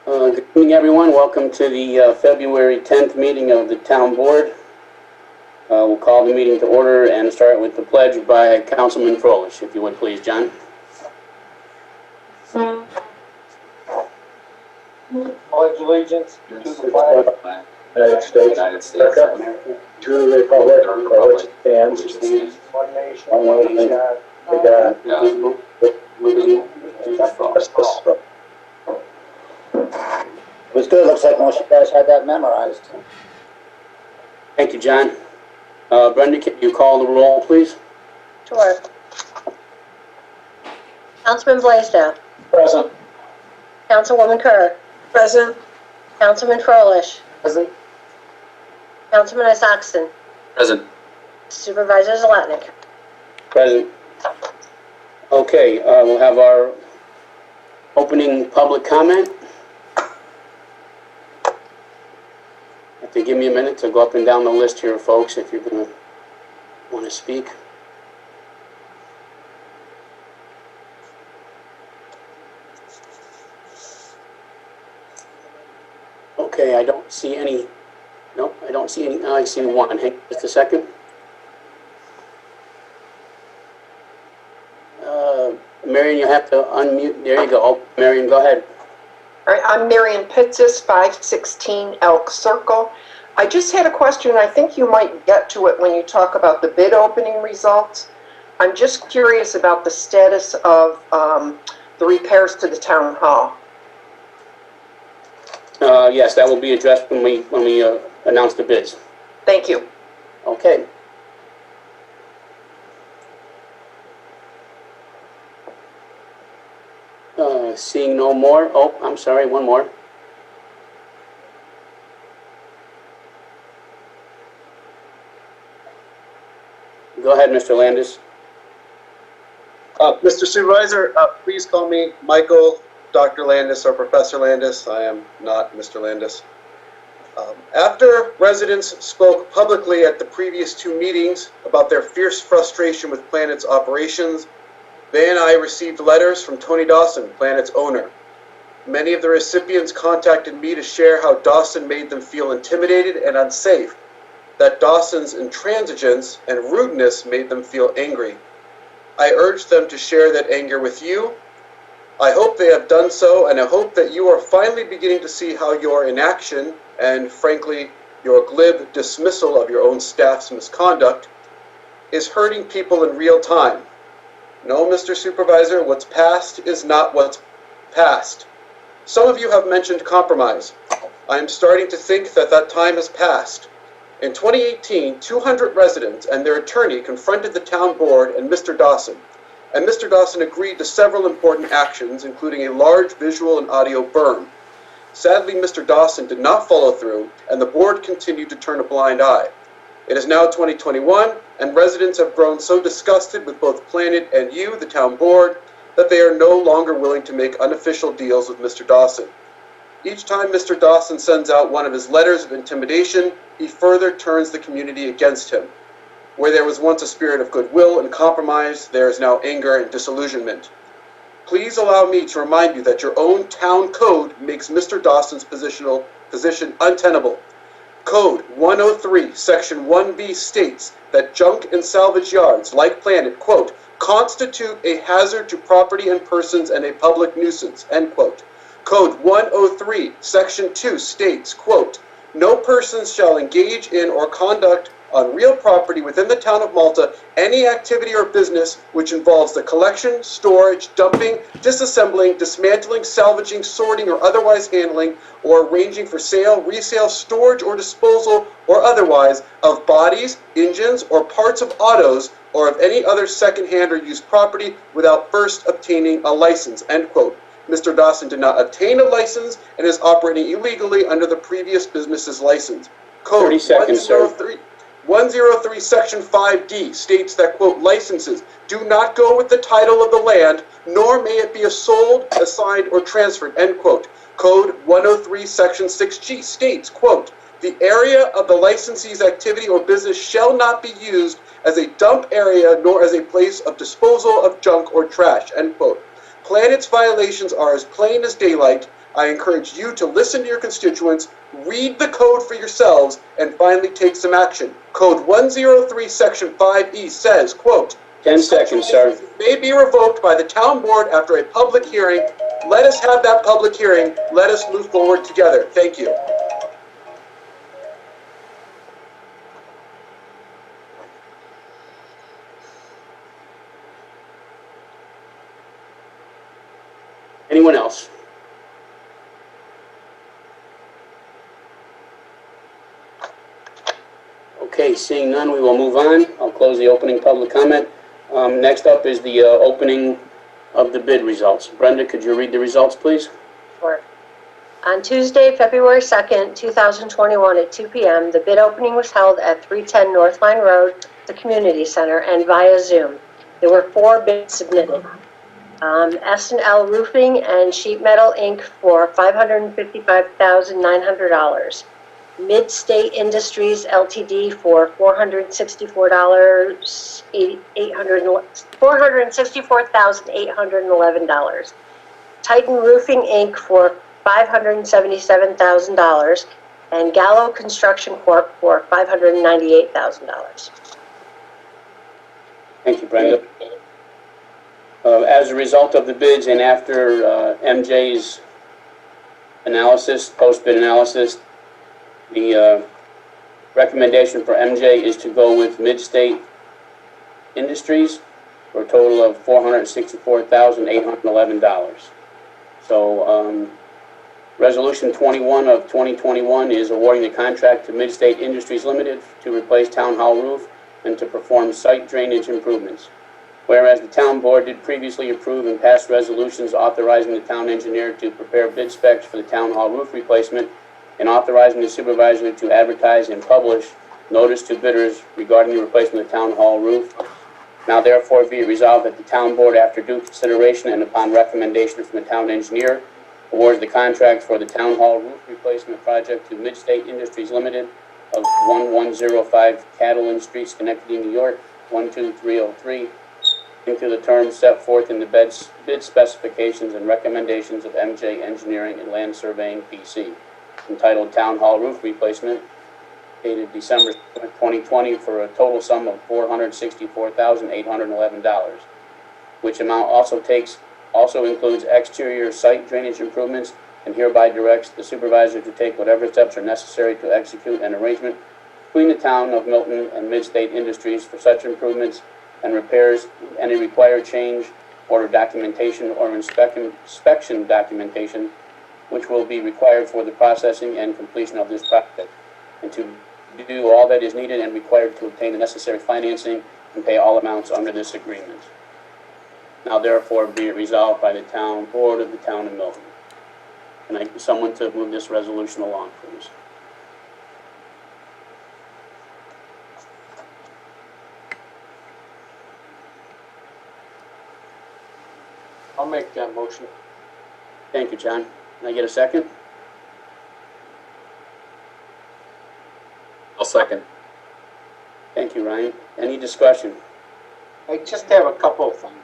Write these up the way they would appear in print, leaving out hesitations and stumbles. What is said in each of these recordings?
Good evening, everyone. Welcome to the February 10th meeting of the Town Board. We'll call the meeting to order and start with the pledge by Councilman Froelich, if you would please, John. Pledge allegiance to the flag of the United States of America, to the republic for which it stands, one nation, under God, indivisible, with liberty and justice for all. It was good. Looks like most of you guys had that memorized. Thank you, John. Brenda, can you call the roll, please? Sure. Councilman Blaisdell. Present. Councilwoman Kerr. Present. Councilman Froelich. Present. Councilman Isaacson. Present. Supervisor Zlatnik. Present. Okay, we'll have our opening public comment. Have to give me a minute to go up and down the list here, folks, if you're going to want to speak. Okay, I don't see any. Nope, I don't see any. I see one. Hang just a second. Marion, you have to unmute. There you go. Oh, Marion, go ahead. All right, I'm Marion Pitsis, 516 Elk Circle. I just had a question. I think you might get to it when you talk about the bid opening results. I'm just curious about the status of the repairs to the town hall. Yes, that will be addressed when we announce the bids. Thank you. Okay. Seeing no more. Oh, I'm sorry, one more. Go ahead, Mr. Landis. Mr. Supervisor, please call me Michael, Dr. Landis, or Professor Landis. I am not Mr. Landis. After residents spoke publicly at the previous two meetings about their fierce frustration with Planet's operations, they and I received letters from Tony Dawson, Planet's owner. Many of the recipients contacted me to share how Dawson made them feel intimidated and unsafe, that Dawson's intransigence and rudeness made them feel angry. I urged them to share that anger with you. I hope they have done so, and I hope that you are finally beginning to see how your inaction and, frankly, your glib dismissal of your own staff's misconduct is hurting people in real time. No, Mr. Supervisor, what's past is not what's past. Some of you have mentioned compromise. I am starting to think that that time has passed. In 2018, 200 residents and their attorney confronted the town board and Mr. Dawson agreed to several important actions, including a large visual and audio burn. Sadly, Mr. Dawson did not follow through, and the board continued to turn a blind eye. It is now 2021, and residents have grown so disgusted with both Planet and you, the town board, that they are no longer willing to make unofficial deals with Mr. Dawson. Each time Mr. Dawson sends out one of his letters of intimidation, he further turns the community against him. Where there was once a spirit of goodwill and compromise, there is now anger and disillusionment. Please allow me to remind you that your own town code makes Mr. Dawson's position untenable. Code 103, Section 1B states that junk and salvage yards, like Planet, quote, constitute a hazard to property and persons and a public nuisance, end quote. Code 103, Section 2 states, quote, no persons shall engage in or conduct on real property within the town of Malta any activity or business which involves the collection, storage, dumping, disassembling, dismantling, salvaging, sorting, or otherwise handling, or arranging for sale, resale, storage, or disposal, or otherwise, of bodies, engines, or parts of autos, or of any other second-hand or used property without first obtaining a license, end quote. Mr. Dawson did not obtain a license and is operating illegally under the previous business's license. Code 103 Section 5D states that, quote, licenses do not go with the title of the land, nor may it be sold, assigned, or transferred, end quote. Code 103 Section 6G states, quote, the area of the licensee's activity or business shall not be used as a dump area nor as a place of disposal of junk or trash, end quote. Planet's violations are as plain as daylight. I encourage you to listen to your constituents, read the code for yourselves, and finally take some action. Code 103, Section 5E says, quote, 10 seconds, sir. may be revoked by the town board after a public hearing. Let us have that public hearing. Let us move forward together. Thank you. Anyone else? Okay, seeing none, we will move on. I'll close the opening public comment. Next up is the opening of the bid results. Brenda, could you read the results, please? Sure. On Tuesday, February 2nd, 2021 at 2 p.m., the bid opening was held at 310 North Line Road, the Community Center, and via Zoom. There were 4 bids submitted. S&L Roofing and Sheet Metal Inc. for $555,900. Mid-State Industries Ltd. for $464,811. Titan Roofing Inc. for $577,000, and Gallo Construction Corp. for $598,000. Thank you, Brenda. As a result of the bids and after MJ's analysis, post-bid analysis, the recommendation for MJ is to go with Mid-State Industries for a total of $464,811. So, Resolution 21 of 2021 is awarding the contract to Mid-State Industries Limited to replace Town Hall roof and to perform site drainage improvements. Whereas the town board did previously approve and pass resolutions authorizing the town engineer to prepare bid specs for the town hall roof replacement and authorizing the supervisor to advertise and publish notice to bidders regarding the replacement of the town hall roof. Now therefore be it resolved that the town board, after due consideration and upon recommendation from the town engineer, awards the contract for the town hall roof replacement project to Mid-State Industries Limited of 1105 Catalan Street, Schenectady, New York, 12303, into the terms set forth in the bid specifications and recommendations of MJ Engineering and Land Surveying, PC, entitled Town Hall Roof Replacement, dated December 2020, for a total sum of $464,811, which amount also includes exterior site drainage improvements, and hereby directs the supervisor to take whatever steps are necessary to execute an arrangement between the town of Milton and Mid-State Industries for such improvements and repairs, any required change, order documentation, or inspection documentation, which will be required for the processing and completion of this project, and to do all that is needed and required to obtain the necessary financing and pay all amounts under this agreement. Now therefore be it resolved by the town board of the town of Milton. Can I get someone to move this resolution along, please? I'll make that motion. Thank you, John. Can I get a second? I'll second. Thank you, Ryan. Any discussion? I just have a couple of things.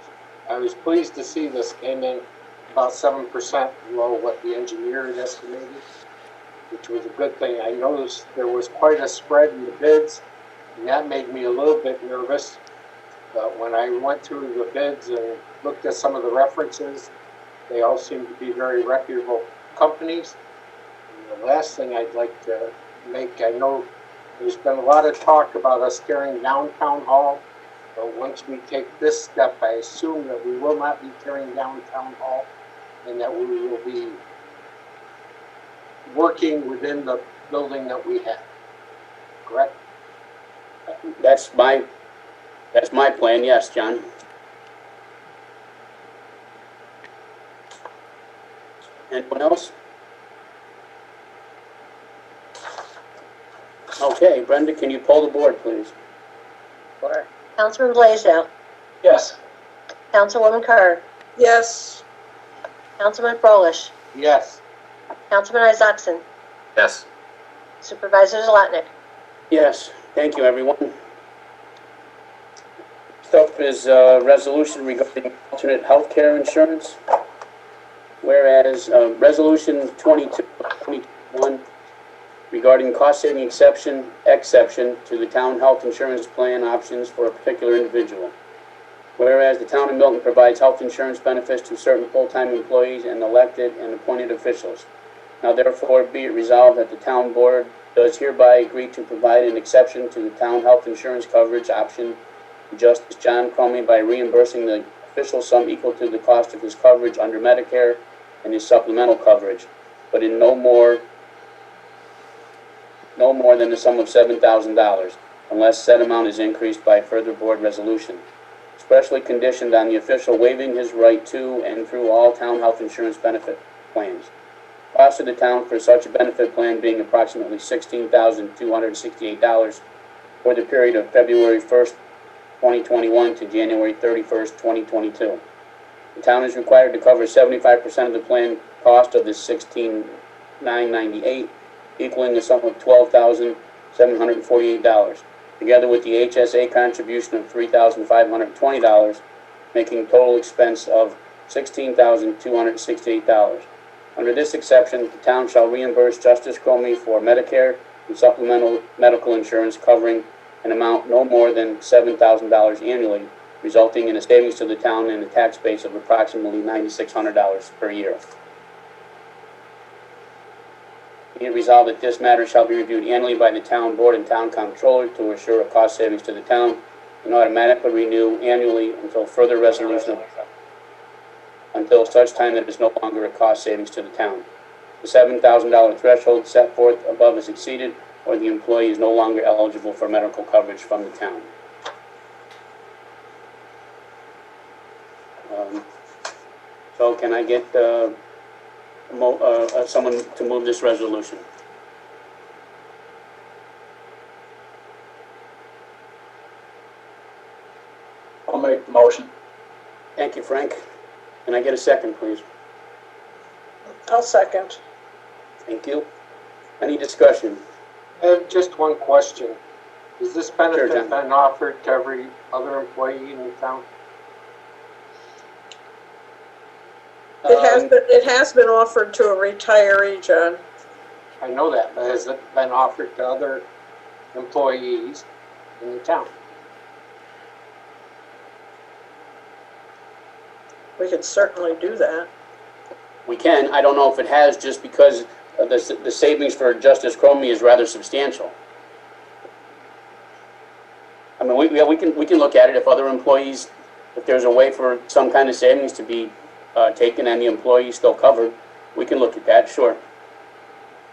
I was pleased to see this came in about 7% below what the engineer had estimated, which was a good thing. I noticed there was quite a spread in the bids, and that made me a little bit nervous. But when I went through the bids and looked at some of the references, they all seem to be very reputable companies. And the last thing I'd like to make, I know there's been a lot of talk about us tearing down Town Hall, but once we take this step, I assume that we will not be tearing down Town Hall and that we will be working within the building that we have. Correct? That's my plan, yes, John. Anyone else? Okay, Brenda, can you poll the board, please? Sure. Councilman Blaisdell. Yes. Councilwoman Kerr. Yes. Councilman Froelich. Yes. Councilman Isaacson. Yes. Supervisor Zlatnik. Yes, thank you, everyone. Next up is a resolution regarding alternate health care insurance, whereas Resolution 22 of 2021 regarding cost-saving exception to the town health insurance plan options for a particular individual. Whereas the town of Milton provides health insurance benefits to certain full-time employees and elected and appointed officials. Now therefore be it resolved that the town board does hereby agree to provide an exception to the town health insurance coverage option to Justice John Cromie by reimbursing the official sum equal to the cost of his coverage under Medicare and his supplemental coverage, but in no more than the sum of $7,000, unless said amount is increased by further board resolution. Especially conditioned on the official waiving his right to and through all town health insurance benefit plans. Cost of the town for such a benefit plan being approximately $16,268 for the period of February 1st, 2021 to January 31st, 2022. The town is required to cover 75% of the plan cost of this $16,998, equaling the sum of $12,748, together with the HSA contribution of $3,520, making total expense of $16,268. Under this exception, the town shall reimburse Justice Cromie for Medicare and supplemental medical insurance covering an amount no more than $7,000 annually, resulting in a savings to the town and a tax base of approximately $9,600 per year. Be it resolved that this matter shall be reviewed annually by the town board and town comptroller to assure a cost savings to the town and automatically renew annually until further resolution until such time that it is no longer a cost savings to the town. The $7,000 threshold set forth above is exceeded, or the employee is no longer eligible for medical coverage from the town. So can I get someone to move this resolution? I'll make the motion. Thank you, Frank. Can I get a second, please? I'll second. Thank you. Any discussion? I have just one question. Has this Sure, benefit John. been offered to every other employee in the town? It has been offered to a retiree, John. I know that, but has it been offered to other employees in the town? We could certainly do that. We can. I don't know if it has, just because the savings for Justice Cromie is rather substantial. I mean, we can look at it if other employees, if there's a way for some kind of savings to be taken and the employee still covered, we can look at that, sure.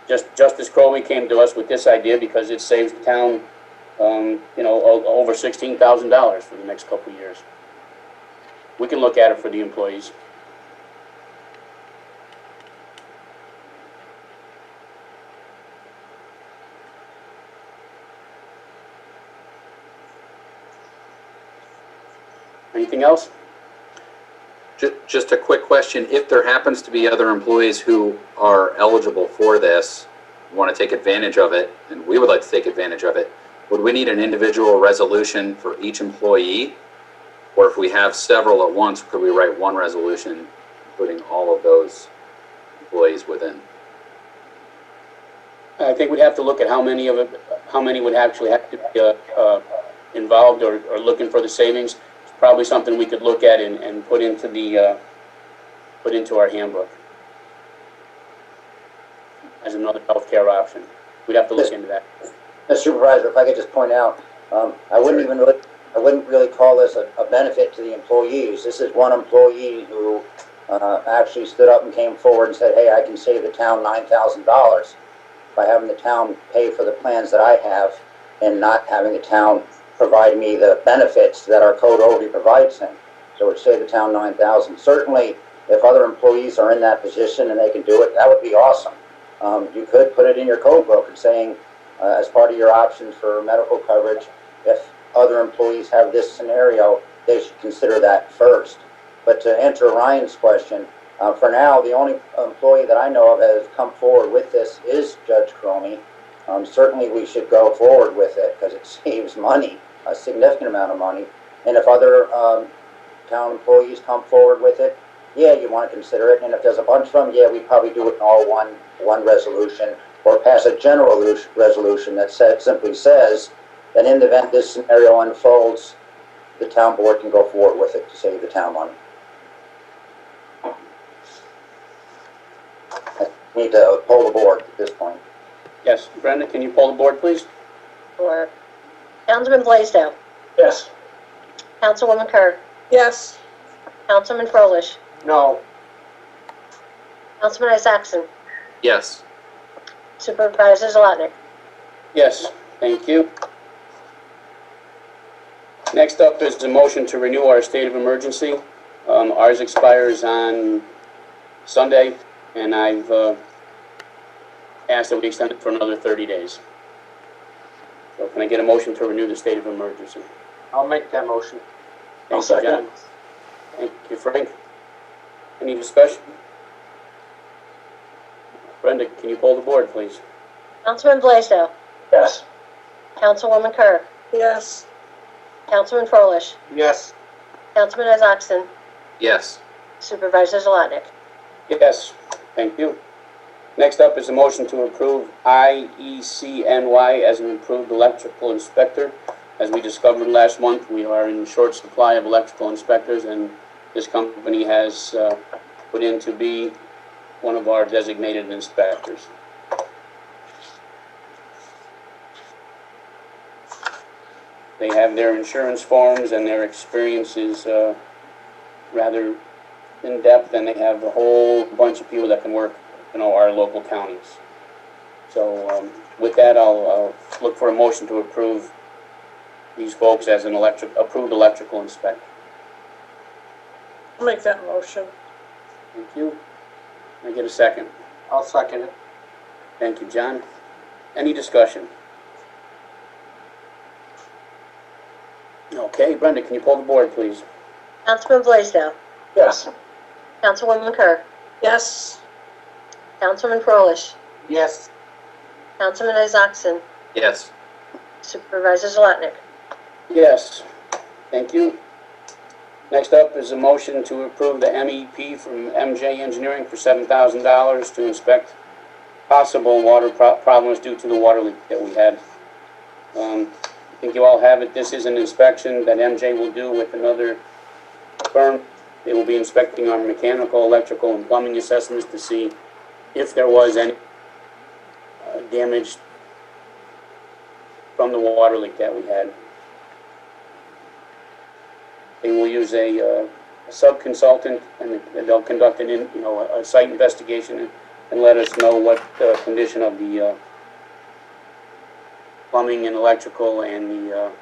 Justice Cromie came to us with this idea because it saves the town, over $16,000 for the next couple of years. We can look at it for the employees. Anything else? Just a quick question. If there happens to be other employees who are eligible for this, want to take advantage of it, and we would like to take advantage of it, would we need an individual resolution for each employee? Or if we have several at once, could we write one resolution, including all of those employees within? I think we'd have to look at how many would actually have to be involved or looking for the savings. It's probably something we could look at and put into our handbook as another healthcare option. We'd have to look into that. Mr. Supervisor, if I could just point out, I wouldn't really call this a benefit to the employees. This is one employee who actually stood up and came forward and said, hey, I can save the town $9,000 by having the town pay for the plans that I have and not having the town provide me the benefits that our code already provides him. So it would save the town $9,000. Certainly, if other employees are in that position and they can do it, that would be awesome. You could put it in your code book and saying, as part of your options for medical coverage, if other employees have this scenario, they should consider that first. But to answer Ryan's question, for now, the only employee that I know of that has come forward with this is Judge Cromie. Certainly we should go forward with it because it saves money, a significant amount of money. And if other town employees come forward with it, yeah, you want to consider it. And if there's a bunch of them, yeah, we probably do it in all one resolution, or pass a general resolution that simply says that in the event this scenario unfolds, the town board can go forward with it to save the town money. I need to poll the board at this point. Yes, Brenda, can you poll the board, please? Or Councilman Blaisdell, Yes. Councilwoman Kerr, Yes. Councilman Froelich, No. Councilman Isaacson, Yes. Supervisor Zalotnik. Yes, thank you. Next up is the motion to renew our state of emergency. Ours expires on Sunday, and I've asked that we extend it for another 30 days. So can I get a motion to renew the state of emergency? I'll make that motion. I'll Thank you, John. Thank you, Frank. Any discussion? Brenda, can you poll the board, please? Councilman Blaisdell, Yes. Councilwoman Kerr, Yes. Councilman Froelich, Yes. Councilman Isaacson, Yes. Supervisor Zalotnik. Yes, thank you. Next up is a motion to approve IECNY as an approved electrical inspector. As we discovered last month, we are in short supply of electrical inspectors, and this company has put in to be one of our designated inspectors. They have their insurance forms, and their experience is rather in-depth, and they have a whole bunch of people that can work, our local counties. So with that, I'll look for a motion to approve these folks as an approved electrical inspector. I'll make that motion. Thank you. Can I get a second? I'll second it. Thank you, John. Any discussion? Okay, Brenda, can you pull the board, please? Councilman Blaisdell, Yes. Councilwoman Kerr, Yes. Councilman Froelich, Yes. Councilman Isaacson, Yes. Supervisor Zalotnik. Yes, thank you. Next up is a motion to approve the MEP from MJ Engineering for $7,000 to inspect possible water problems due to the water leak that we had. I think you all have it. This is an inspection that MJ will do with another firm. They will be inspecting our mechanical, electrical, and plumbing assessments to see if there was any damage from the water leak that we had. They will use a sub-consultant, and they'll conduct a site investigation and let us know what the condition of the plumbing and electrical and the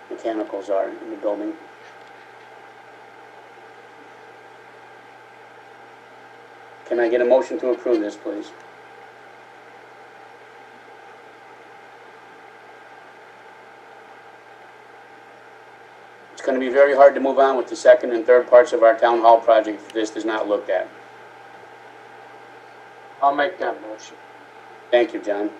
mechanicals are in the building. Can I get a motion to approve this, please? It's going to be very hard to move on with the second and third parts of our town hall project if this is not looked at. I'll make that motion. Thank you, John.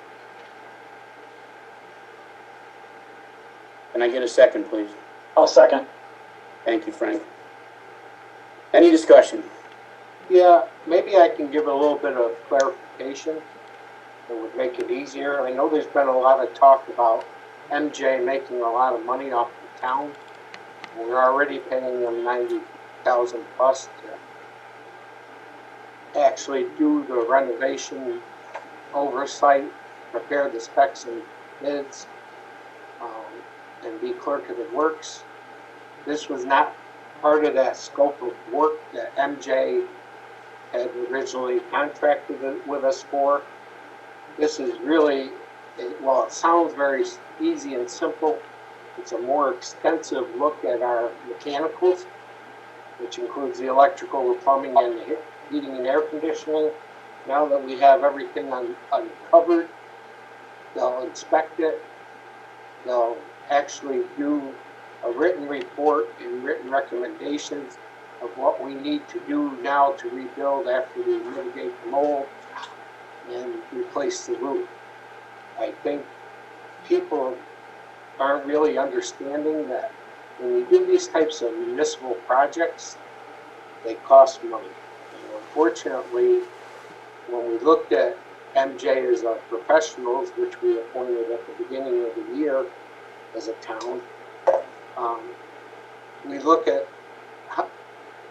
Can I get a second, please? I'll second. Thank you, Frank. Any discussion? Yeah, maybe I can give a little bit of clarification that would make it easier. I know there's been a lot of talk about MJ making a lot of money off the town. We're already paying them $90,000 plus to actually do the renovation, oversight, prepare the specs and bids, and be clerk of the works. This was not part of that scope of work that MJ had originally contracted with us for. This is really, while it sounds very easy and simple, it's a more extensive look at our mechanicals, which includes the electrical, the plumbing, and the heating and air conditioning. Now that we have everything uncovered, they'll inspect it. They'll actually do a written report and written recommendations of what we need to do now to rebuild after we mitigate the mold and replace the roof. I think people aren't really understanding that when we do these types of municipal projects, they cost money. And unfortunately, when we looked at MJ as our professionals, which we appointed at the beginning of the year as a town, we look at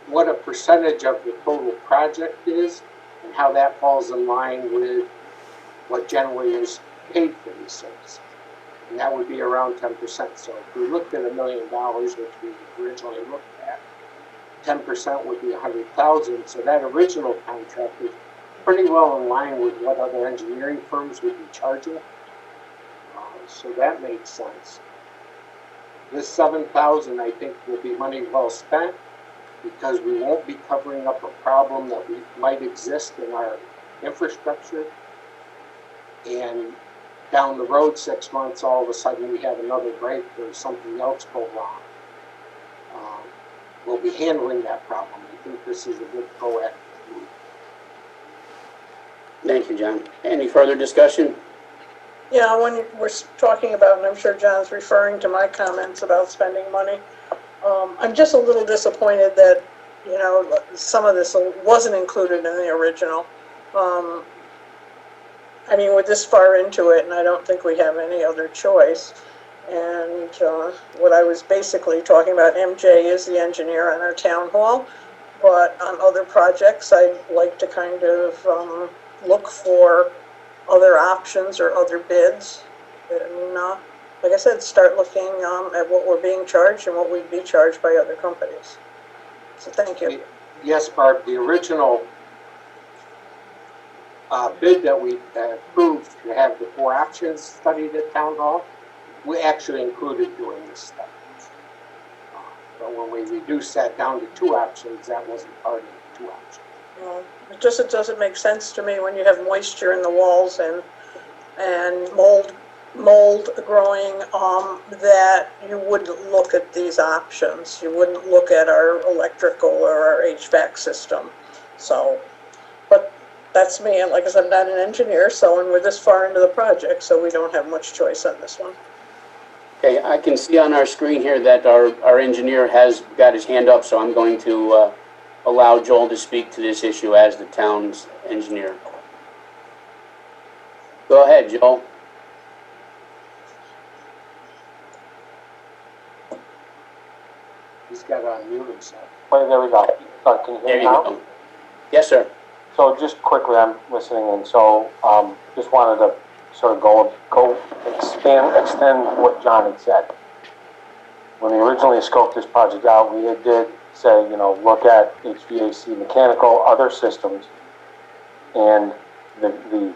what a percentage of the total project is and how that falls in line with what generally is paid for these services. And that would be around 10%. So if we looked at $1 million, which we originally looked at, 10% would be 100,000. So that original contract is pretty well in line with what other engineering firms would be charging. So that makes sense. This 7,000, I think, will be money well spent because we won't be covering up a problem that might exist in our infrastructure. And down the road 6 months, all of a sudden we have another break or something else go wrong. We'll be handling that problem. I think this is a good proactive move. Thank you, John. Any further discussion? Yeah, when we're talking about, and I'm sure John's referring to my comments about spending money, I'm just a little disappointed that, you know, some of this wasn't included in the original. I mean, we're this far into it, and I don't think we have any other choice. And what I was basically talking about, MJ is the engineer on our town hall, but on other projects, I'd like to kind of look for other options or other bids. And like I said, start looking at what we're being charged and what we'd be charged by other companies. So thank you. Yes, Barb, the original bid that we approved to have the 4 options studied at Town Hall, we actually included doing this study. But when we reduced that down to 2 options, that wasn't part of the 2 options. It doesn't make sense to me when you have moisture in the walls and mold growing, that you wouldn't look at these options. You wouldn't look at our electrical or our HVAC system. So, but that's me, and like I said, I'm not an engineer, and we're this far into the project, so we don't have much choice on this one. Okay, I can see on our screen here that our engineer has got his hand up, so I'm going to allow Joel to speak to this issue as the town's engineer. Go ahead, Joel. He's got to unmute himself. Wait, there we go. Can you hear There me you now? go. Yes, sir. So just quickly, I'm listening in, so just wanted to sort of go extend what John had said. When we originally scoped this project out, we did say, you know, look at HVAC, mechanical, other systems, and the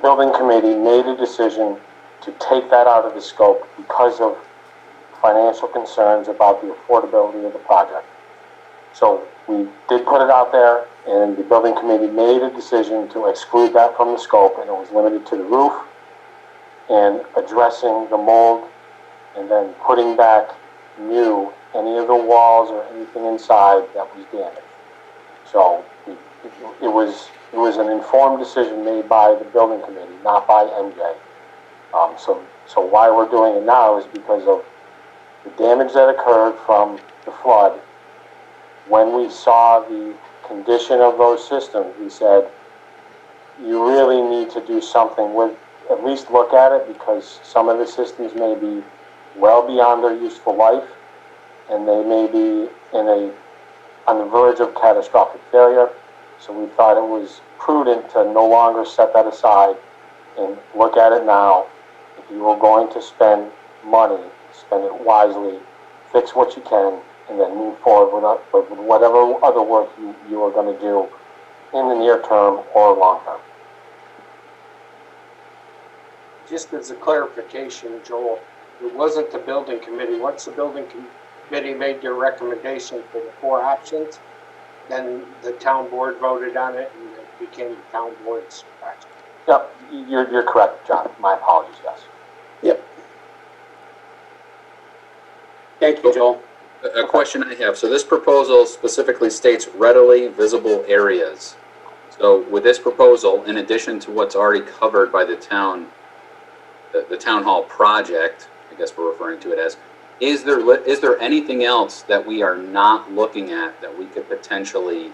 building committee made a decision to take that out of the scope because of financial concerns about the affordability of the project. So we did put it out there, and the building committee made a decision to exclude that from the scope, and it was limited to the roof and addressing the mold, and then putting back new any of the walls or anything inside that was damaged. So it was an informed decision made by the building committee, not by MJ. So why we're doing it now is because of the damage that occurred from the flood. When we saw the condition of those systems, we said, you really need to do something with, at least look at it, because some of the systems may be well beyond their useful life, and they may be on the verge of catastrophic failure. So we thought it was prudent to no longer set that aside and look at it now. If you are going to spend money, spend it wisely, fix what you can, and then move forward with whatever other work you are going to do in the near term or long term. Just as a clarification, Joel, it wasn't the building committee. Once the building committee made their recommendation for the 4 options, then the town board voted on it, and it became the town board's project. Yep, you're correct, John. My apologies, yes. Yep. Thank you, Joel. A question I have. So this proposal specifically states readily visible areas. So with this proposal, in addition to what's already covered by the town hall project, I guess we're referring to it as, Is there anything else that we are not looking at that we could potentially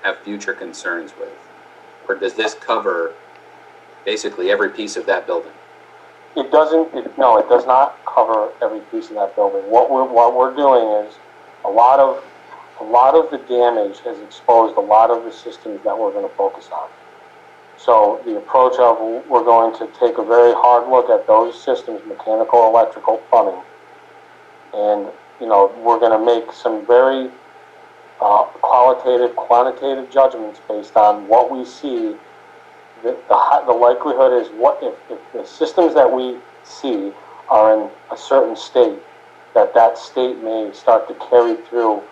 have future concerns with? Or does this cover basically every piece of that building? It doesn't, no, it does not cover every piece of that building. What we're doing is, a lot of the damage has exposed a lot of the systems that we're gonna focus on. So the approach of, we're going to take a very hard look at those systems, mechanical, electrical, plumbing. And, you know, we're gonna make some very qualitative, quantitative judgments based on what we see. The likelihood is, what if the systems that we see are in a certain state, that state may start to carry through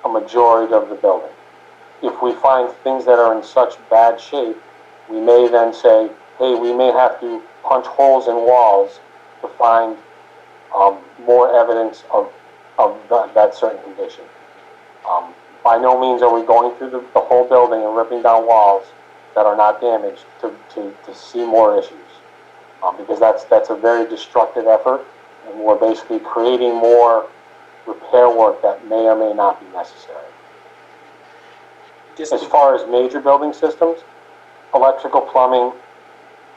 a majority of the building. If we find things that are in such bad shape, we may then say, hey, we may have to punch holes in walls to find more evidence of that certain condition. By no means are we going through the whole building and ripping down walls that are not damaged to see more issues. Because that's a very destructive effort, and we're basically creating more repair work that may or may not be necessary. As far as major building systems, electrical, plumbing,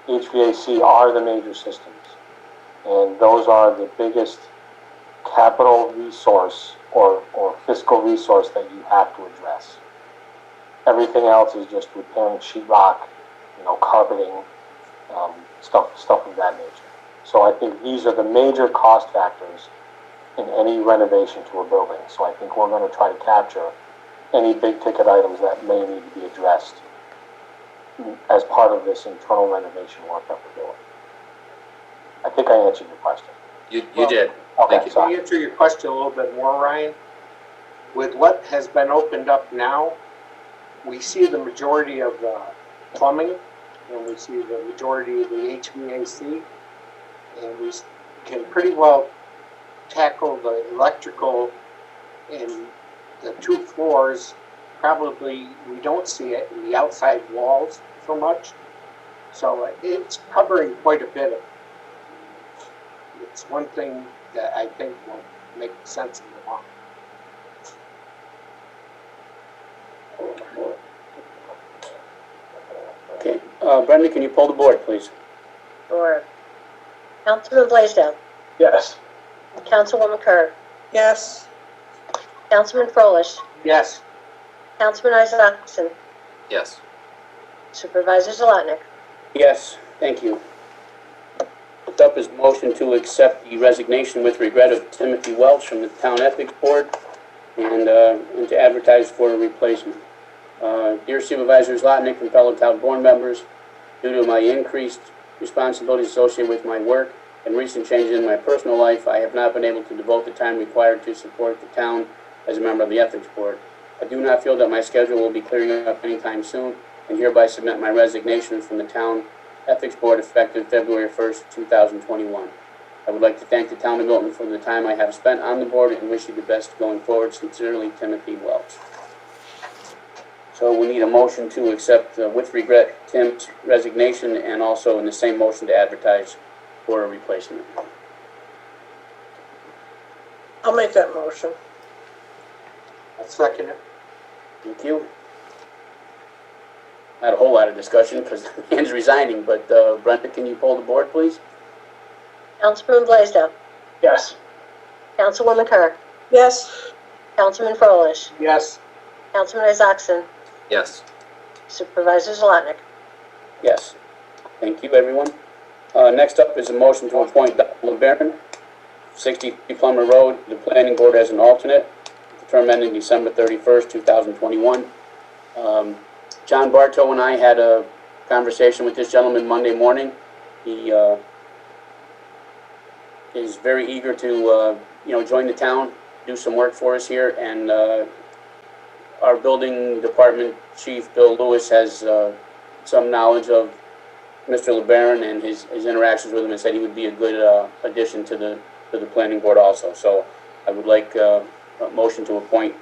HVAC are the major systems. And those are the biggest capital resource or fiscal resource that you have to address. Everything else is just repairing sheetrock, you know, carpeting, stuff of that nature. So I think these are the major cost factors in any renovation to a building. So I think we're going to try to capture any big ticket items that may need to be addressed as part of this internal renovation work that we're doing. I think I answered your question. You did. Okay, Thank you. sorry. To answer your question a little bit more, Ryan, with what has been opened up now, we see the majority of the plumbing, and we see the majority of the HVAC, and we can pretty well tackle the electrical in the 2 floors. Probably we don't see it in the outside walls so much, so it's covering quite a bit of it. It's one thing that I think will make sense in the long run. Okay, Brenda, can you pull the board, please? Sure. Councilman Blaisdell. Yes. Councilwoman Kerr. Yes, Councilman Froelich. Yes, Councilman Isaacson. Yes. Supervisor Zalotnik. Yes, thank you. Next up is a motion to accept the resignation with regret of Timothy Welch from the Town Ethics Board and to advertise for a replacement. Dear Supervisors Zalotnik and fellow town board members, due to my increased responsibilities associated with my work and recent changes in my personal life, I have not been able to devote the time required to support the town as a member of the Ethics Board. I do not feel that my schedule will be clearing up anytime soon, and hereby submit my resignation from the Town Ethics Board effective February 1st, 2021. I would like to thank the town of Milton for the time I have spent on the board and wish you the best going forward. Sincerely, Timothy Welch. So we need a motion to accept, with regret, Tim's resignation, and also in the same motion to advertise for a replacement. I'll make that motion. I'll second it. Thank you. Not a whole lot of discussion because Ann's resigning, but Brenda, can you pull the board, please? Councilman Blaisdell. Yes. Councilwoman Kerr. Yes, Councilman Froelich. Yes, Councilman Isaacson. Yes. Supervisor Zalotnik. Yes. Thank you, everyone. Next up is a motion to appoint Dr. LeBaron, 60 Plummer Road, the planning board as an alternate, the term ending December 31st, 2021. John Bartow and I had a conversation with this gentleman Monday morning. He is very eager to, join the town, do some work for us here, and our building department chief, Bill Lewis, has some knowledge of Mr. LeBaron and his interactions with him, and said he would be a good addition to the planning board also. So I would like a motion to appoint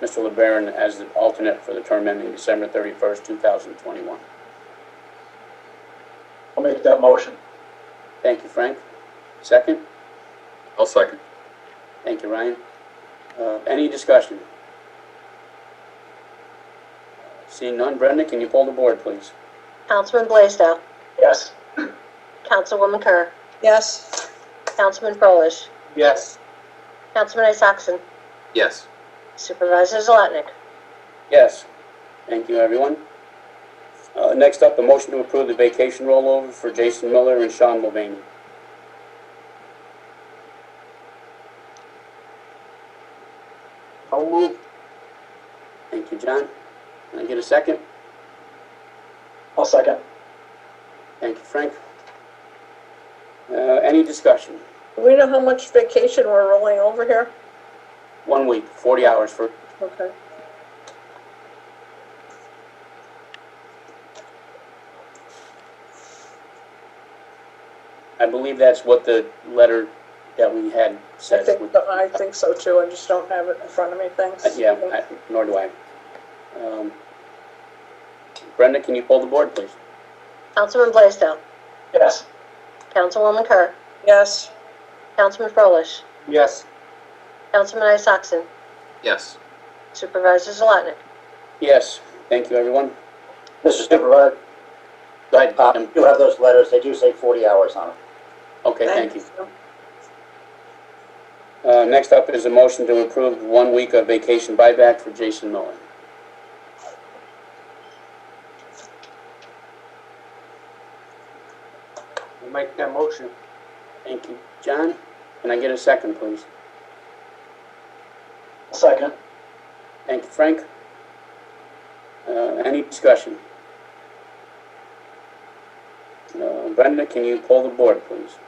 Mr. LeBaron as the alternate for the term ending December 31st, 2021. I'll make that motion. Thank you, Frank. Second? I'll second. Thank you, Ryan. Any discussion? Seeing none, Brenda, can you pull the board, please? Councilman Blaisdell. Yes. Councilwoman Kerr. Yes. Councilman Froelich. Yes. Councilman Isakson. Yes. Supervisor Zalotnik. Yes. Thank you, everyone. Next up, a motion to approve the vacation rollover for Jason Miller and Sean Mulvaney. So moved. Thank you, John. Can I get a second? I'll second. Thank you, Frank. Any discussion? Do we know how much vacation we're rolling over here? 1 week, 40 hours for, Okay. I believe that's what the letter that we had says. I think so too, I just don't have it in front of me, thanks. Nor do I. Brenda, can you pull the board, please? Councilman Blaisdell. Yes. Councilwoman Kerr. Yes. Councilman Froelich. Yes. Councilman Isakson. Yes. Supervisor Zalotnik. Yes. Thank you, everyone. Mr. Supervisor, Go ahead, Tim. you have those letters, they do say 40 hours on them. Okay, thank you. Next up is a motion to approve 1 week of vacation buyback for Jason Mullen. We'll make that motion. Thank you, John. Can I get a second, please? Second. Thank you, Frank. Any discussion? Brenda, can you pull the board, please?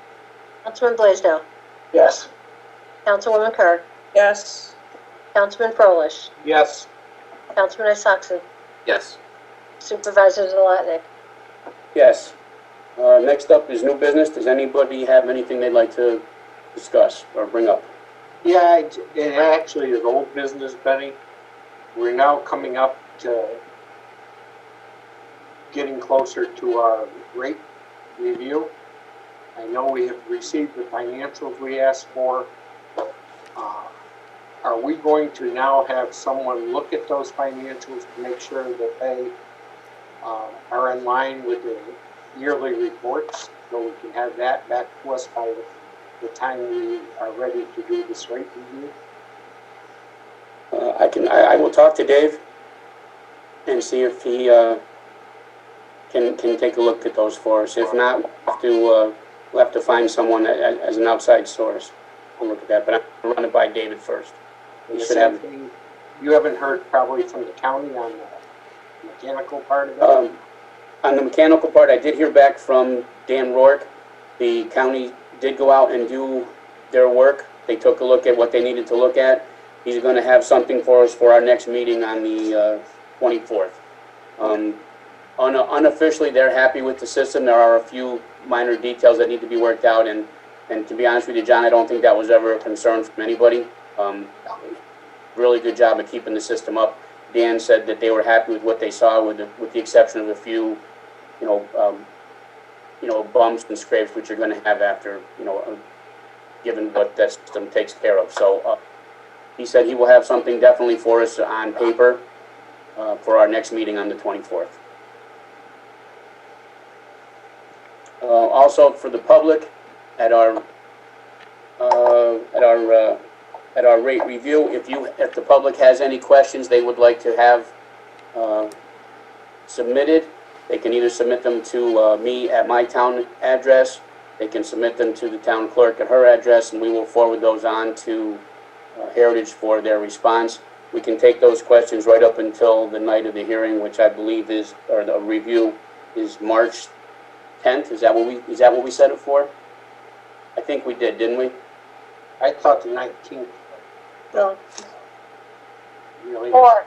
Councilman Blaisdell. Yes. Councilwoman Kerr. Yes. Councilman Froelich. Yes. Councilman Isakson. Yes. Supervisor Zalotnik. Yes. Next up is new business. Does anybody have anything they'd like to discuss or bring up? Yeah, it actually is old business, Benny. We're now coming up to getting closer to our rate review. I know we have received the financials we asked for. Are we going to now have someone look at those financials to make sure that they are in line with the yearly reports, so we can have that back to us by the time we are ready to do this rate review? I will talk to Dave and see if he can take a look at those for us. If not, we'll have to find someone as an outside source to look at that. But I'm going to run it by David first. And You the should same have. thing, you haven't heard probably from the county on the mechanical part of it? On the mechanical part, I did hear back from Dan Rourke. The county did go out and do their work. They took a look at what they needed to look at. He's going to have something for us for our next meeting on the 24th. Unofficially, they're happy with the system. There are a few minor details that need to be worked out, and to be honest with you, John, I don't think that was ever a concern from anybody. Really good job of keeping the system up. Dan said that they were happy with what they saw, with the exception of a few, bumps and scrapes, which you're going to have after, given what that system takes care of. So he said he will have something definitely for us on paper for our next meeting on the 24th. Also, for the public, at our rate review, if the public has any questions they would like to have submitted, they can either submit them to me at my town address, they can submit them to the town clerk at her address, and we will forward those on to Heritage for their response. We can take those questions right up until the night of the hearing, which I believe or the review is March 10th. Is that what we set it for? I think we did, didn't we? I thought the 19th, No. really. 4th.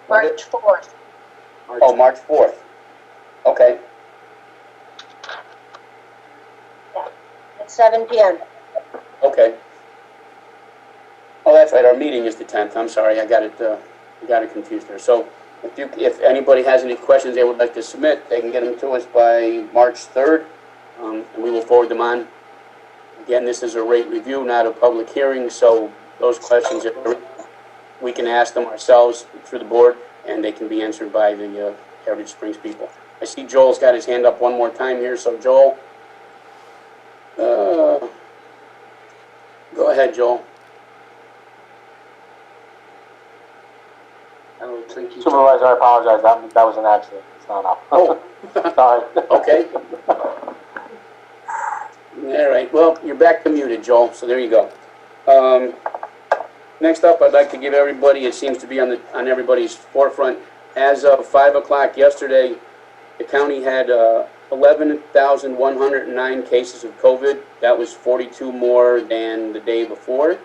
March 4th. Oh, March 4th. Okay. At 7 p.m. Okay. Oh, that's right. Our meeting is the 10th. I'm sorry. I got it confused there. So if anybody has any questions they would like to submit, they can get them to us by March 3rd, and we will forward them on Again, this is a rate review, not a public hearing, so those questions, we can ask them ourselves through the board, and they can be answered by the Heritage Springs people. I see Joel's got his hand up one more time here, so Joel, go ahead, Joel. I don't think you. Supervisor, I apologize, that was an accident, it's not up. Oh, Sorry. okay. All right, well, you're back to muted, Joel, so there you go. Next up, I'd like to give everybody, it seems to be on everybody's forefront, as of 5 o'clock yesterday, the county had 11,109 cases of COVID. That was 42 more than the day before.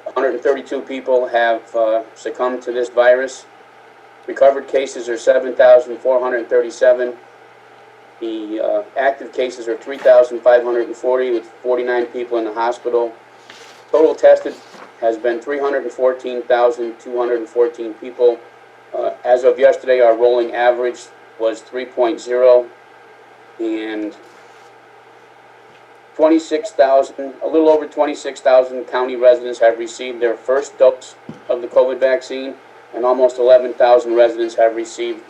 132 people have succumbed to this virus. Recovered cases are 7,437. The active cases are 3,540 with 49 people in the hospital. Total tested has been 314,214 people. As of yesterday, our rolling average was 3.0, and 26,000, a little over 26,000 county residents have received their first dose of the COVID vaccine, and almost 11,000 residents have received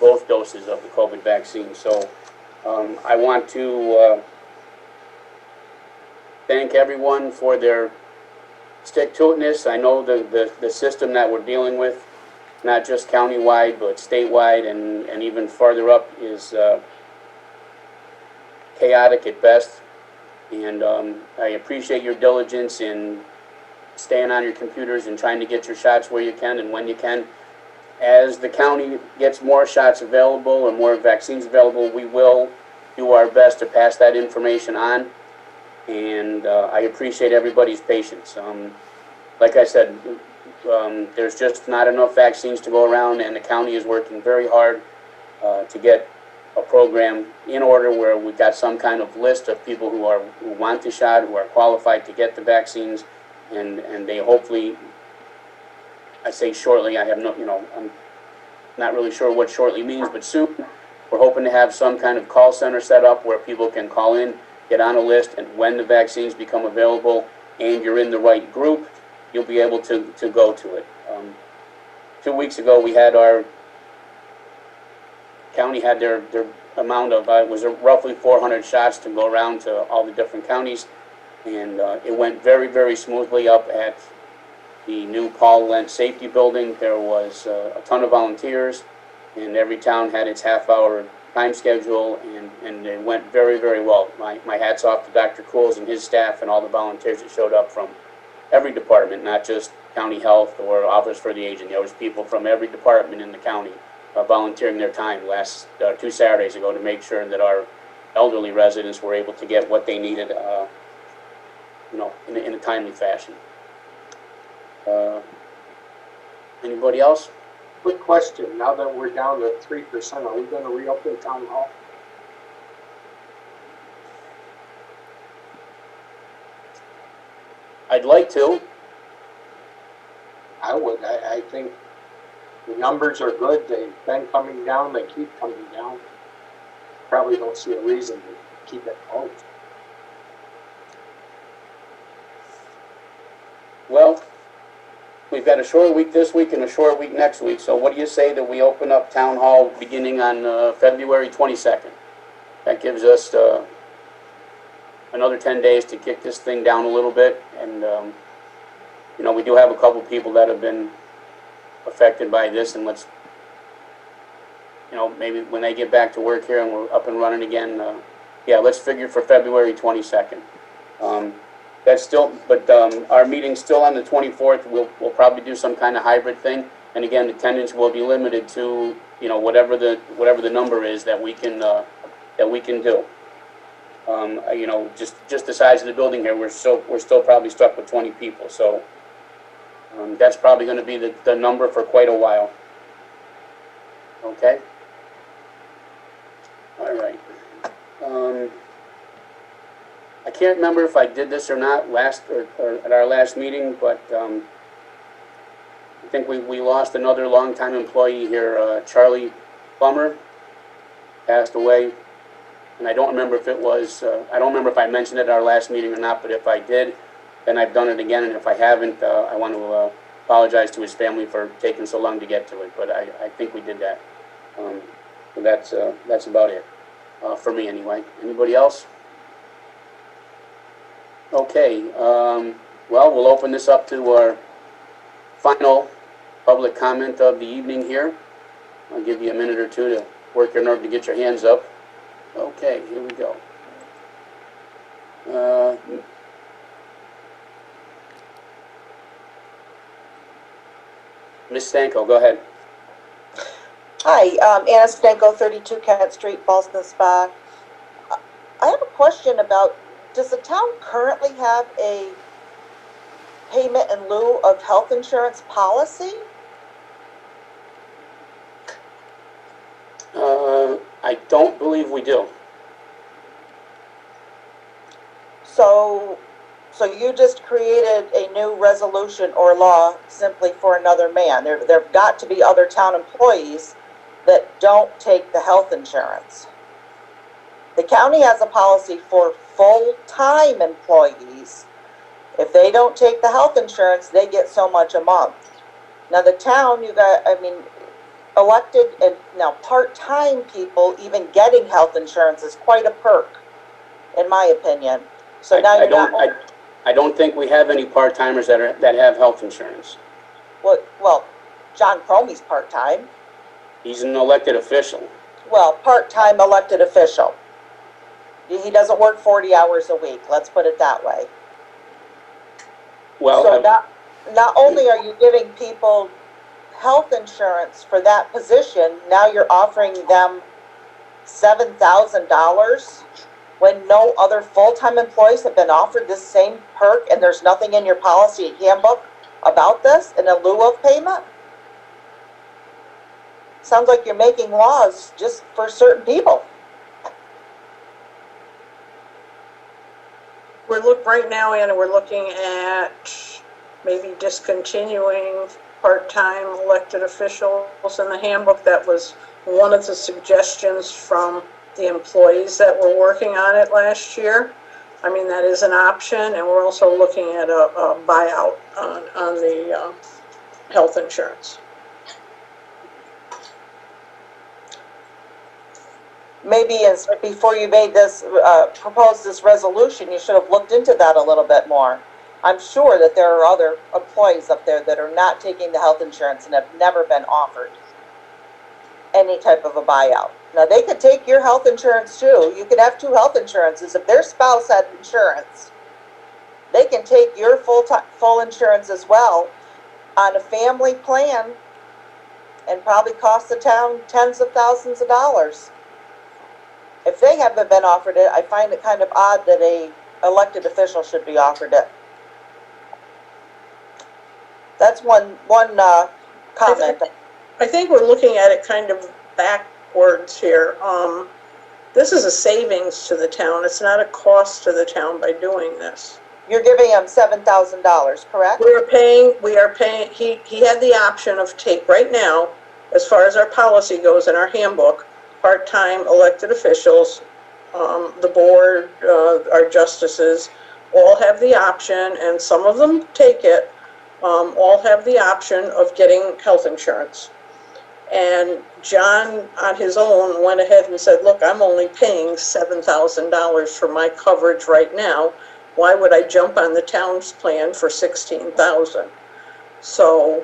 both doses of the COVID vaccine. So I want to thank everyone for their stick-to-itness. I know the system that we're dealing with, not just countywide, but statewide and even farther up, is chaotic at best. And I appreciate your diligence in staying on your computers and trying to get your shots where you can and when you can. As the county gets more shots available or more vaccines available, we will do our best to pass that information on. And I appreciate everybody's patience. Like I said, there's just not enough vaccines to go around, and the county is working very hard to get a program in order where we've got some kind of list of people who want the shot, who are qualified to get the vaccines, and they hopefully, I say shortly, I have no, I'm not really sure what shortly means, but soon, we're hoping to have some kind of call center set up where people can call in, get on a list, and when the vaccines become available and you're in the right group, you'll be able to go to it. 2 weeks ago, we had our county had their amount of, it was roughly 400 shots to go around to all the different counties, and it went very, very smoothly up at the new Paul Lent Safety Building. There was a ton of volunteers, and every town had its half-hour time schedule, and it went very, very well. My hat's off to Dr. Cools and his staff and all the volunteers that showed up from every department, not just county health or office for the aging. There was people from every department in the county volunteering their time last 2 Saturdays ago to make sure that our elderly residents were able to get what they needed, in a timely fashion. Anybody else? Quick question, now that we're down to 3%, are we gonna reopen town hall? I'd like to. I would, I think the numbers are good, they've been coming down, they keep coming down. Probably don't see a reason to keep it closed. Well, we've got a short week this week and a short week next week, so what do you say that we open up Town Hall beginning on February 22nd? That gives us another 10 days to kick this thing down a little bit, and we do have a couple people that have been affected by this, and let's, maybe when they get back to work here and we're up and running again, let's figure for February 22nd. That's still, but our meeting's still on the 24th. We'll probably do some kind of hybrid thing, and again, attendance will be limited to whatever the number is that we can do. Just the size of the building here, we're still probably stuck with 20 people, so that's probably going to be the number for quite a while. Okay. All right. I can't remember if I did this or not at our last meeting, but I think we lost another longtime employee here. Charlie Plummer passed away And I don't remember if it was, I don't remember if I mentioned it at our last meeting or not, but if I did, then I've done it again, and if I haven't, I want to apologize to his family for taking so long to get to it, but I think we did that. So that's about it, for me anyway. Anybody else? Okay, well, we'll open this up to our final public comment of the evening here. I'll give you a minute or two to work your nerve to get your hands up. Okay, here we go. Ms. Stanko, go ahead. Hi, Anna Stenko, 32 Kent Street, Boston Spa. I have a question about, does the town currently have a payment in lieu of health insurance policy? I don't believe we do. So you just created a new resolution or law simply for another man. There've got to be other town employees that don't take the health insurance. The county has a policy for full-time employees. If they don't take the health insurance, they get so much a month. Now the town, elected and now part-time people even getting health insurance is quite a perk, in my opinion. So now I don't think we have any part-timers that have health insurance. Well, John Cromie's part-time. He's an elected official. Well, part-time elected official. He doesn't work 40 hours a week, let's put it that way. Well, So not only are you giving people health insurance for that position, now you're offering them $7,000 when no other full-time employees have been offered this same perk, and there's nothing in your policy handbook about this in a lieu of payment? Sounds like you're making laws just for certain people. Right now, Anna, we're looking at maybe discontinuing part-time elected officials in the handbook. That was one of the suggestions from the employees that were working on it last year. I mean, that is an option, and we're also looking at a buyout on the health insurance. Maybe before you made this, proposed this resolution, you should have looked into that a little bit more. I'm sure that there are other employees up there that are not taking the health insurance and have never been offered any type of a buyout. Now, they could take your health insurance too. You could have two health insurances. If their spouse had insurance, they can take your full insurance as well on a family plan and probably cost the town tens of thousands of dollars. If they haven't been offered it, I find it kind of odd that a elected official should be offered it. That's one comment. I think we're looking at it kind of backwards here. This is a savings to the town. It's not a cost to the town by doing this. You're giving him $7,000, correct? We are paying, he had the option of right now, as far as our policy goes in our handbook, part-time elected officials, the board, our justices, all have the option, and some of them take it, all have the option of getting health insurance. And John, on his own, went ahead and said, look, I'm only paying $7,000 for my coverage right now. Why would I jump on the town's plan for $16,000? So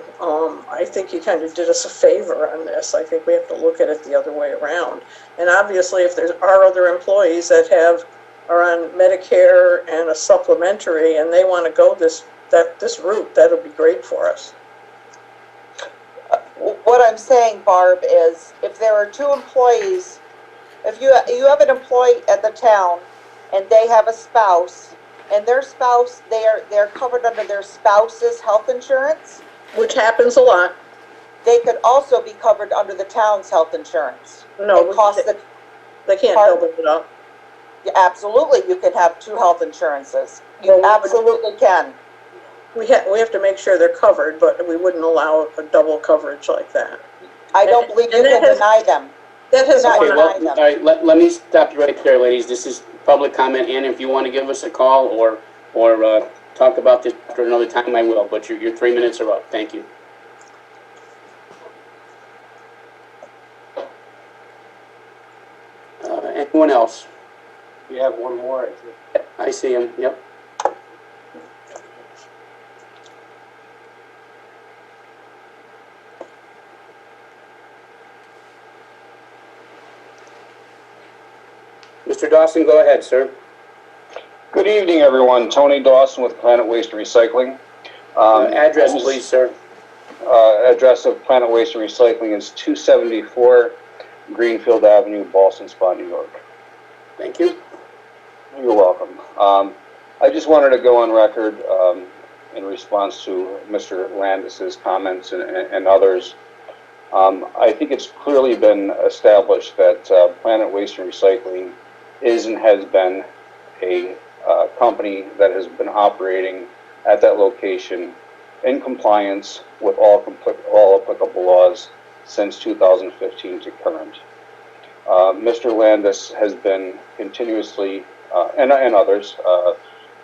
I think he kind of did us a favor on this. I think we have to look at it the other way around. And obviously, if there are other employees that are on Medicare and a supplementary, and they want to go this route, that'll be great for us. What I'm saying, Barb, is if there are two employees, if you have an employee at the town and they have a spouse, and their spouse, they're covered under their spouse's health insurance, Which happens a lot. they could also be covered under the town's health insurance. No, It costs they can't double it up. absolutely, you can have two health insurances. You Well, absolutely can. We have to make sure they're covered, but we wouldn't allow a double coverage like that. I don't believe you and that can has- deny them. That has Not Okay, one well, item. all right, let me stop you right there, ladies. This is public comment, and if you want to give us a call or talk about this after another time, I will, but your 3 minutes are up. Thank you. Anyone else? We have one more, I think. I see him, yep. Mr. Dawson, go ahead, sir. Good evening, everyone. Tony Dawson with Planet Waste and Recycling. Address, please, sir. Address of Planet Waste and Recycling is 274 Greenfield Avenue, Boston Spa, New York. Thank you. You're welcome. I just wanted to go on record in response to Mr. Landis's comments and others. I think it's clearly been established that Planet Waste and Recycling is and has been a company that has been operating at that location in compliance with all applicable laws since 2015 to current. Mr. Landis has been continuously, and others,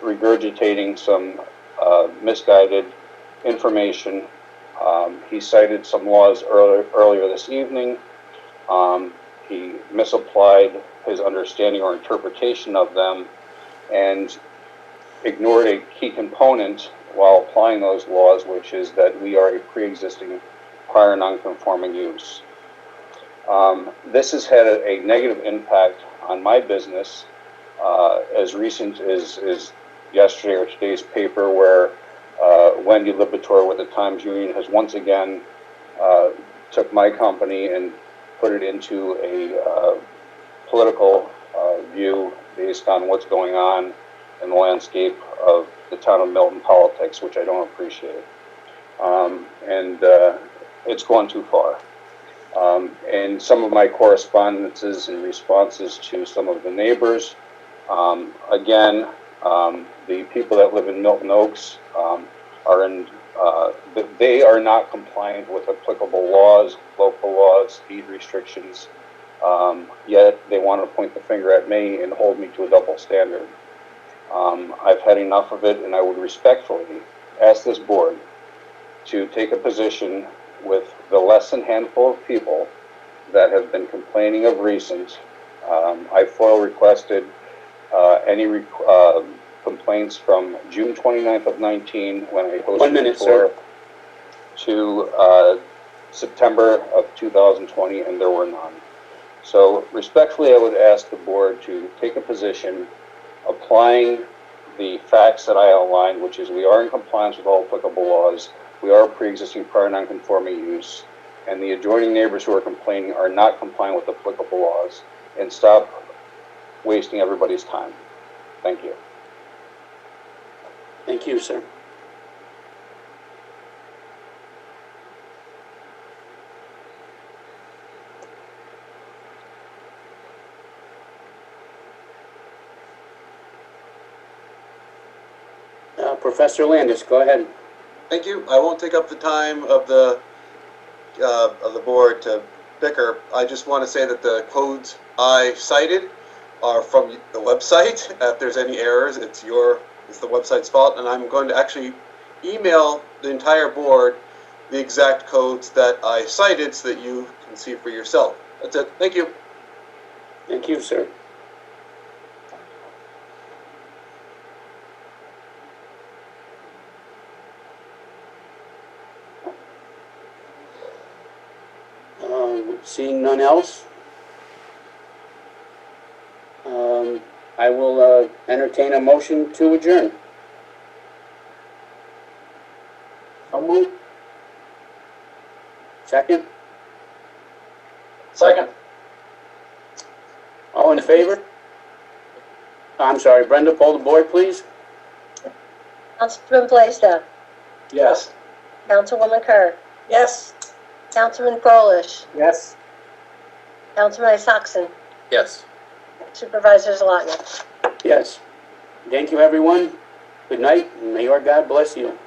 regurgitating some misguided information. He cited some laws earlier this evening. He misapplied his understanding or interpretation of them and ignored a key component while applying those laws, which is that we are a pre-existing prior non-conforming use. This has had a negative impact on my business as recent as yesterday or today's paper, where Wendy Lipitor with the Times Union has once again took my company and put it into a political view based on what's going on in the landscape of the town of Milton politics, which I don't appreciate. It's gone too far. And some of my correspondences and responses to some of the neighbors, again, the people that live in Milton Oaks are in, they are not compliant with applicable laws, local laws, speed restrictions, yet they want to point the finger at me and hold me to a double standard. I've had enough of it, and I would respectfully ask this board to take a position with the less than handful of people that have been complaining of recent. I FOIL requested any complaints from June 29th of 19, when I hosted 1 minute, a tour, sir. to September of 2020, and there were none. So respectfully, I would ask the board to take a position applying the facts that I outlined, which is we are in compliance with all applicable laws, we are a pre-existing prior non-conforming use, and the adjoining neighbors who are complaining are not compliant with applicable laws, and stop wasting everybody's time. Thank you. Thank you, sir. Professor Landis, go ahead. Thank you. I won't take up the time of the board to bicker. I just want to say that the codes I cited are from the website. If there's any errors, it's the website's fault, and I'm going to actually email the entire board the exact codes that I cited so that you can see for yourself. That's it. Thank you. Thank you, sir. Seeing none else, I will entertain a motion to adjourn. So moved. Second? Second. All in favor? I'm sorry, Brenda, poll the board, please. Councilman Blaisdell. Yes. Councilwoman Kerr. Yes. Councilman Froelich. Yes. Councilman Isakson. Yes. Supervisor Zlotnick. Yes. Thank you, everyone. Good night, and may your God bless you.